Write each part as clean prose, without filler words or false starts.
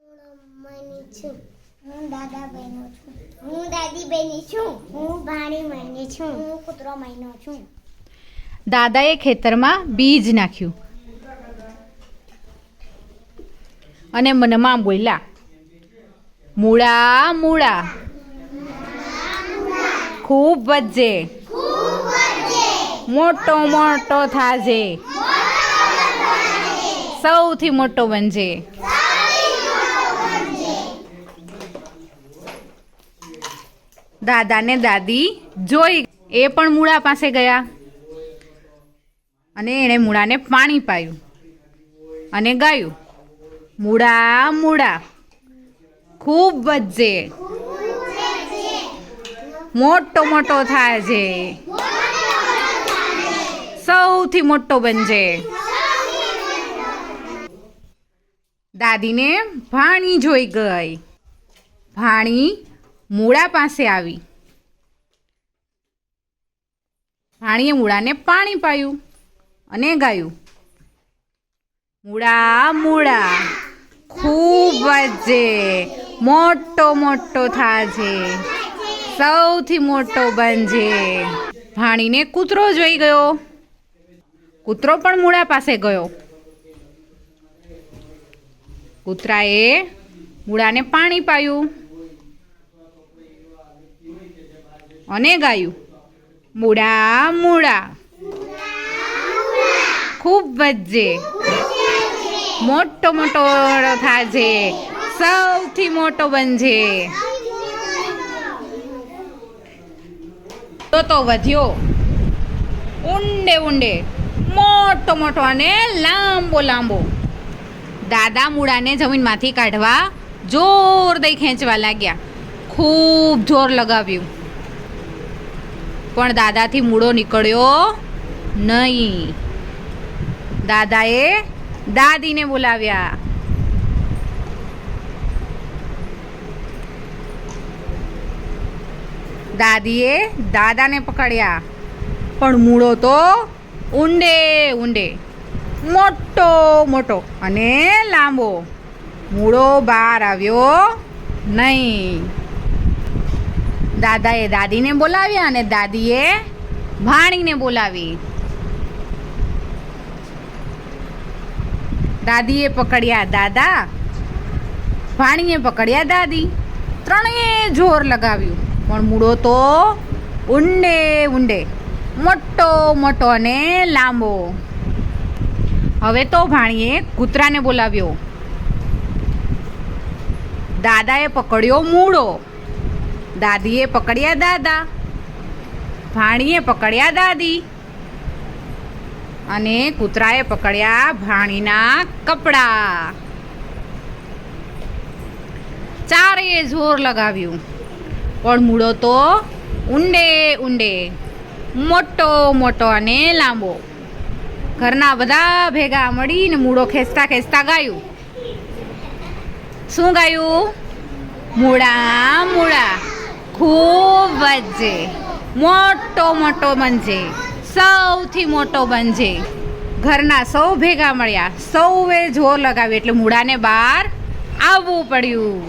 Money છું. હું દાદા બહેનો છું. હું દાદી બહેની છું. હું ભાણી મની છું. હું કૂતરો મહિનો છું. દાદાએ ખેતરમાં બીજ નાખ્યું અને મનમાં બોલ્યા, મૂળા મૂળા ખૂબ વધજે, મોટો મોટો થાજે, સૌથી મોટો બનજે. દાદા ને દાદી જોઈ એ પણ મૂળા પાસે ગયા અને એણે મૂળાને પાણી પાયું અને ગાયું, મૂળા મૂળા ખૂબ વધજે, મોટો મોટો થાજે, સૌથી મોટો બનજે. દાદીને ભાણી જોઈ ગઈ. ભાણી મૂળા પાસે આવી. ભાણીએ મૂળાને પાણી પાયું અને ગાયું, મૂળા મૂળા ખૂબ વધજે, મોટો મોટો થાજે, સૌથી મોટો બનજે. ભાણીને કૂતરો જોઈ ગયો. કૂતરો પણ મૂળા પાસે ગયો. કૂતરાએ મૂળાને પાણી પાયું અને ગાયું, મૂળા મૂળા ખૂબ વધજે, મોટો મોટો થાજે, સૌથી મોટો બનજે. તો વધ્યો ઊંડે ઊંડે, મોટો મોટો અને લાંબો લાંબો. દાદા મૂળાને જમીનમાંથી કાઢવા જોર દઈ ખેંચવા લાગ્યા. ખૂબ જોર લગાવ્યું પણ દાદાથી મૂળો નીકળ્યો નહીં. દાદાએ દાદીને બોલાવ્યા. દાદીએ દાદાને પકડ્યા પણ મૂળો તો ઊંડે ઊંડે, મોટો મોટો અને લાંબો. મૂળો બહાર આવ્યો નહીં. દાદાએ દાદીને બોલાવ્યા અને દાદીએ ભાણીને બોલાવી. દાદીએ પકડ્યા દાદા, ભાણીએ પકડ્યા દાદી. ત્રણેય જોર લગાવ્યું પણ મૂળો તો ઊંડે ઊંડે, મોટો મોટો અને લાંબો. હવે તો ભાણીએ કૂતરાને બોલાવ્યો. દાદાએ પકડ્યો મૂળો. દાદીએ પકડ્યા દાદા. ભાણીએ પકડ્યા દાદી અને કૂતરાએ પકડ્યા ભાણીના કપડા. ચારેય જોર લગાવ્યું પણ મૂળો તો ઊંડે ઊંડે, મોટો મોટો અને લાંબો. ઘરના બધા ભેગા મળીને મૂળો ખેંચતા ખેંચતા ગાયું. શું ગાયું? મૂળા મૂળા ખૂબ વધજે, મોટો મોટો બનજે, સૌથી મોટો બનજે. ઘરના સૌ ભેગા મળ્યા. સૌએ જોર લગાવ્યું એટલે મૂળાને બહાર આવવું પડ્યું.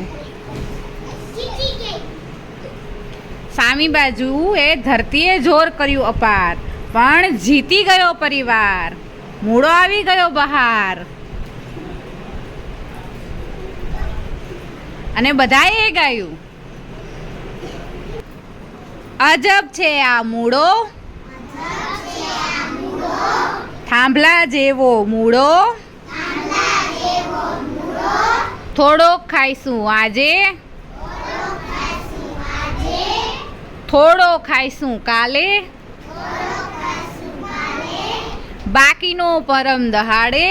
સામી બાજુ એ ધરતીએ જોર કર્યું અપાર પણ જીતી ગયો પરિવાર. મૂળો આવી ગયો બહાર અને બધાએ ગાયું, અજબ છે આ મૂળો, થાંભલા જેવો મૂળો, થોડોક ખાઈશું આજે, થોડો ખાઈશું કાલે, બાકીનો પરમ દહાડે,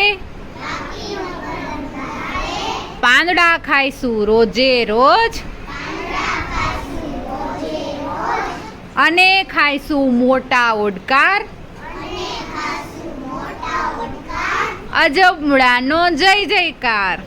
પાંદડા ખાઈશું રોજે રોજ, અને ખાઈશું મોટા ઓડકાર. અજબ મૂળાનો જય જયકાર.